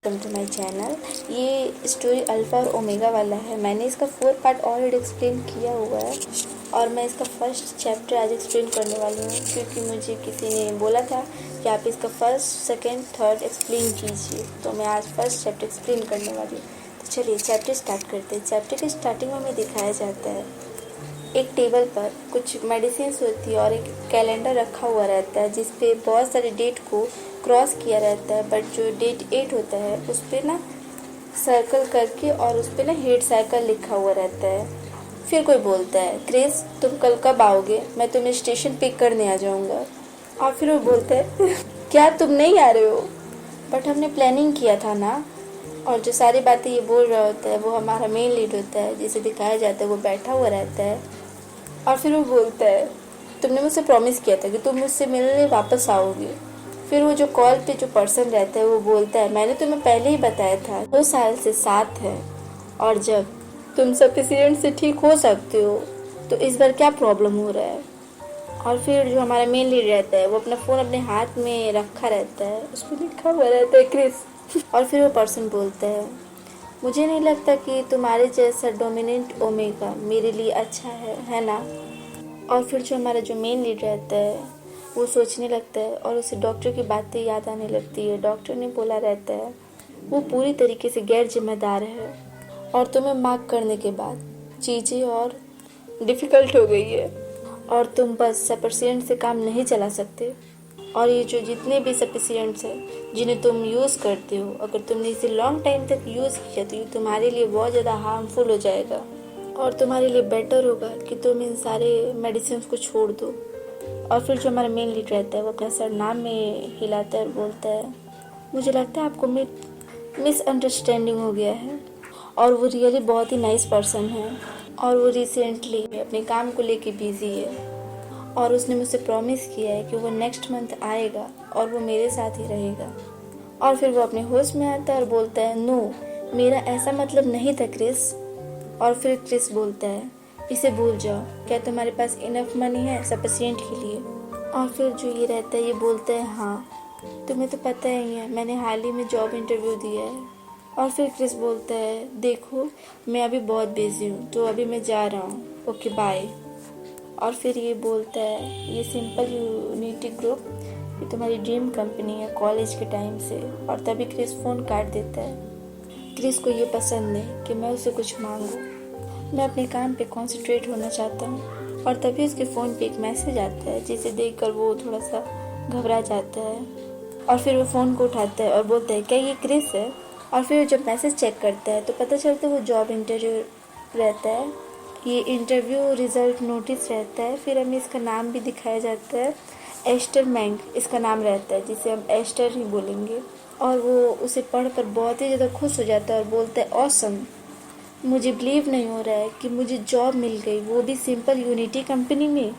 Welcome to my channel. ये story alpha और omega वाला है। मैंने इसका 4 पार्ट ऑलरेडी एक्सप्लेन किया हुआ है और मैं इसका फर्स्ट चैप्टर आज एक्सप्लेन करने वाली हूँ, क्योंकि मुझे किसी ने बोला था कि आप इसका फर्स्ट, सेकंड, थर्ड एक्सप्लेन कीजिए, तो मैं आज फर्स्ट चैप्टर एक्सप्लेन करने वाली हूँ। तो चलिए चैप्टर स्टार्ट करते हैं। चैप्टर के स्टार्टिंग में हमें दिखाया जाता है एक टेबल पर कुछ मेडिसिन होती है और एक कैलेंडर रखा हुआ रहता है जिस पे बहुत सारे डेट को क्रॉस किया रहता है, बट जो डेट 8 होता है उस पर ना सर्कल करके और उस पर ना हेड साइकिल लिखा हुआ रहता है। फिर कोई बोलता है, क्रिस तुम कल कब आओगे, मैं तुम्हें स्टेशन पिक करने आ जाऊँगा। और फिर वो बोलता है क्या तुम नहीं आ रहे हो, बट हमने प्लानिंग किया था ना। और जो सारी बातें ये बोल रहा होता है वो हमारा मेन लीड होता है, जिसे दिखाया जाता है वो बैठा हुआ रहता है। और फिर वो बोलता है तुमने मुझसे प्रॉमिस किया था कि तुम मुझसे मिलने वापस आओगे। फिर वो जो कॉल पे जो पर्सन रहता है वो बोलता है मैंने तुम्हें पहले ही बताया था 2 साल से साथ है, और जब तुम सफिशिएंट से ठीक हो सकते हो तो इस बार क्या प्रॉब्लम हो रहा है। और फिर जो हमारा मेन लीड रहता है वो अपना फ़ोन अपने हाथ में रखा रहता है, उस पर लिखा हुआ रहता है क्रिस। और फिर वो पर्सन बोलता है मुझे नहीं लगता कि तुम्हारे जैसा डोमिनेंट ओमेगा मेरे लिए अच्छा है ना। और फिर जो हमारा जो मेन लीड रहता है वो सोचने लगता है और उसे डॉक्टर की बातें याद आने लगती है। डॉक्टर ने बोला रहता है वो पूरी तरीके से गैर जिम्मेदार है और तुम्हें मार्क करने के बाद चीज़ें और डिफ़िकल्ट हो गई है और तुम बस सफिशिएंट से काम नहीं चला सकते। और ये जो जितने भी सफिशिएंट्स हैं जिन्हें तुम यूज़ करते हो, अगर तुमने इसे लॉन्ग टाइम तक यूज़ किया तो ये तुम्हारे लिए बहुत ज़्यादा हार्मफुल हो जाएगा और तुम्हारे लिए बेटर होगा कि तुम इन सारे मेडिसिन को छोड़ दो। और फिर जो हमारा मेन लीड रहता है वो अपना सर नाम में हिलाता है और बोलता है मुझे लगता है आपको मिसअंडरस्टैंडिंग हो गया है, और वो रियली बहुत ही नाइस पर्सन है और वो रिसेंटली अपने काम को लेके बिजी है और उसने मुझसे प्रॉमिस किया है कि वो नेक्स्ट मंथ आएगा और वो मेरे साथ ही रहेगा। और फिर वो अपने होश में आता है और बोलता है नो, मेरा ऐसा मतलब नहीं था क्रिस। और फिर क्रिस बोलता है इसे भूल जाओ, क्या तुम्हारे पास इनफ मनी है सफिशिएंट के लिए। और फिर जो ये रहता है ये बोलता है हाँ, तुम्हें तो पता ही है मैंने हाल ही में जॉब इंटरव्यू दिया है। और फिर क्रिस बोलता है देखो मैं अभी बहुत बिजी हूँ तो अभी मैं जा रहा हूँ, ओके बाय। और फिर ये बोलता है ये सिंपल यूनिटी ग्रुप ये तुम्हारी ड्रीम कंपनी है कॉलेज के टाइम से। और तभी क्रिस फ़ोन काट देता है। क्रिस को ये पसंद नहीं कि मैं उसे कुछ मांगूं, मैं अपने काम पे कंसंट्रेट होना चाहता हूँ। और तभी उसके फ़ोन पे एक मैसेज आता है जिसे देखकर वो थोड़ा सा घबरा जाता है। और फिर वो फ़ोन को उठाता है और बोलता है क्या ये क्रिस है। और फिर जब मैसेज चेक करता है तो पता चलता है वो जॉब इंटरव्यू रहता है। ये इंटरव्यू रिज़ल्ट नोटिस रहता है। फिर हमें इसका नाम भी दिखाया जाता है, एस्टर मैंग इसका नाम रहता है, जिसे हम एस्टर ही बोलेंगे। और वो उसे पढ़कर बहुत ही ज़्यादा खुश हो जाता है और बोलता है ऑसम, मुझे बिलीव नहीं हो रहा है कि मुझे जॉब मिल गई, वो भी सिंपल यूनिटी कंपनी में।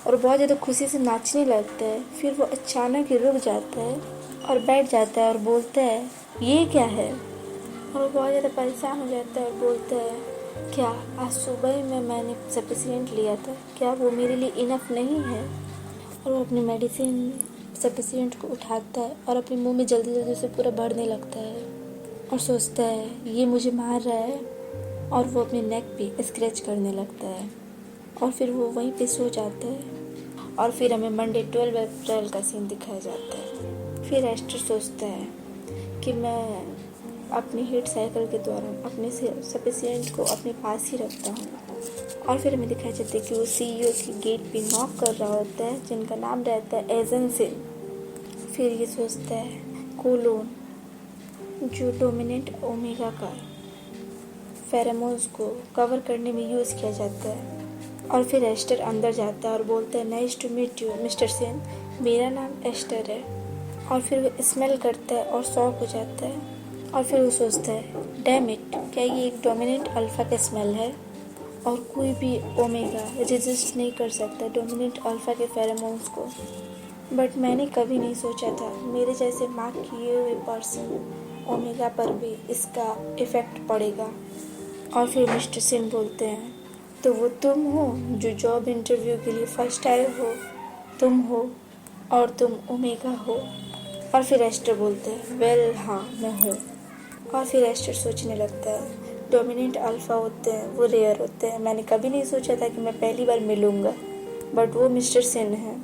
और बहुत ज़्यादा खुशी से नाचने लगता है। फिर वो अचानक ही रुक जाता है और बैठ जाता है और बोलता है ये क्या है। और वो बहुत ज़्यादा परेशान हो जाता है और बोलता है क्या आज सुबह ही में मैंने सफिशिएंट लिया था, क्या वो मेरे लिए इनफ नहीं है। और वो अपनी मेडिसिन सफिशिएंट को उठाता है और अपने मुंह में जल्दी जल्दी से पूरा भरने लगता है और सोचता है ये मुझे मार रहा है। और वो अपने नेक पे स्क्रैच करने लगता है और फिर वो वहीं पे सो जाता है। और फिर हमें मंडे 12 अप्रैल का सीन दिखाया जाता है। फिर एस्टर सोचता है कि मैं अपनी हीट साइकिल के दौरान अपने सफिशिएंट को अपने पास ही रखता हूँ। और फिर हमें दिखाया जाता है कि वो सीईओ की गेट पे नॉक कर रहा होता है जिनका नाम रहता है एजेंसिल। फिर ये सोचता है कोलोन जो डोमिनेंट ओमेगा का फेरोमोन्स को कवर करने में यूज़ किया जाता है। और फिर एस्टर अंदर जाता है और बोलता है nice to meet you mister Sen, मेरा नाम एस्टर है। और फिर वो स्मेल करता है और शॉक हो जाता है। और फिर वो सोचता है डैम इट, क्या ये एक डोमिनेंट अल्फ़ा का स्मेल है और कोई भी ओमेगा रेजिस्ट नहीं कर सकता डोमिनेंट अल्फ़ा के फेरोमोन्स को। बट मैंने कभी नहीं सोचा था मेरे जैसे मार्क किए हुए पर्सन ओमेगा पर भी इसका इफ़ेक्ट पड़ेगा। और फिर मिस्टर सिंह बोलते हैं तो वो तुम हो जो जॉब इंटरव्यू के लिए फर्स्ट आए हो, तुम हो और तुम ओमेगा हो। और फिर एस्टर बोलते हैं वेल हाँ मैं हूँ। और फिर एस्टर सोचने लगता है, डोमिनेंट अल्फा होते हैं वो रेयर होते हैं, मैंने कभी नहीं सोचा था कि मैं पहली बार मिलूँगा, बट वो मिस्टर सिन है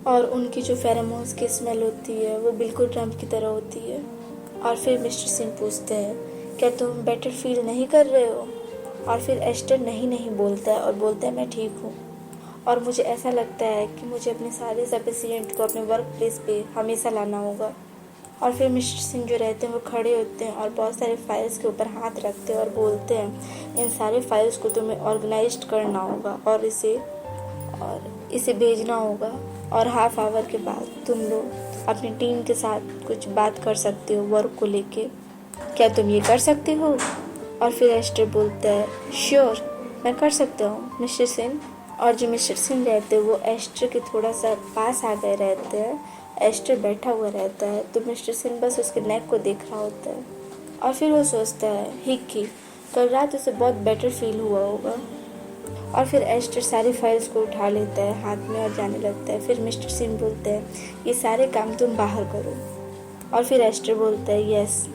और उनकी जो फेरोमोन्स की स्मेल होती है वो बिल्कुल ट्रम्प की तरह होती है। और फिर मिस्टर सिन पूछते हैं, क्या तुम बेटर फील नहीं कर रहे हो? और फिर एस्टर नहीं बोलता है और बोलता है मैं ठीक हूँ। और मुझे ऐसा लगता है कि मुझे अपने सारे सब पेशेंट को अपने वर्क प्लेस पे हमेशा लाना होगा। और फिर मिस्टर सिंह जो रहते हैं वो खड़े होते हैं और बहुत सारे फाइल्स के ऊपर हाथ रखते हैं और बोलते हैं, इन सारे फाइल्स को तुम्हें ऑर्गेनाइज्ड करना होगा और इसे भेजना होगा, और हाफ आवर के बाद तुम लोग अपनी टीम के साथ कुछ बात कर सकते हो वर्क को लेके। क्या तुम ये कर सकते हो? और फिर एस्टर बोलता है, श्योर मैं कर सकता हूँ मिस्टर सिंह। और जो मिस्टर सिंह रहते हैं वो एस्टर के थोड़ा सा पास आ गए रहते हैं। एस्टर बैठा हुआ रहता है तो मिस्टर सिंह बस उसके नेक को देख रहा होता है। और फिर वो सोचता है हिक्की कल रात उसे बहुत बेटर फील हुआ होगा। और फिर एस्टर सारी फाइल्स को उठा लेता है हाथ में और जाने लगता है। फिर मिस्टर सिंह बोलते हैं, ये सारे काम तुम बाहर करो। और फिर एस्टर बोलता है यस।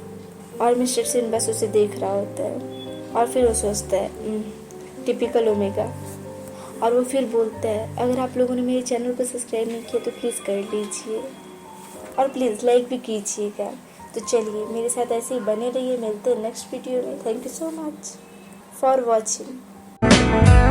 और मिस्टर सिंह बस उसे देख रहा होता है। और फिर वो सोचता है टिपिकल ओमेगा। और वो फिर बोलता है, अगर आप लोगों ने मेरे चैनल को सब्सक्राइब नहीं किया तो प्लीज़ कर लीजिए और प्लीज़ लाइक भी कीजिएगा। तो चलिए मेरे साथ ऐसे ही बने रहिए, मिलते हैं नेक्स्ट वीडियो में। Thank you so much for watching.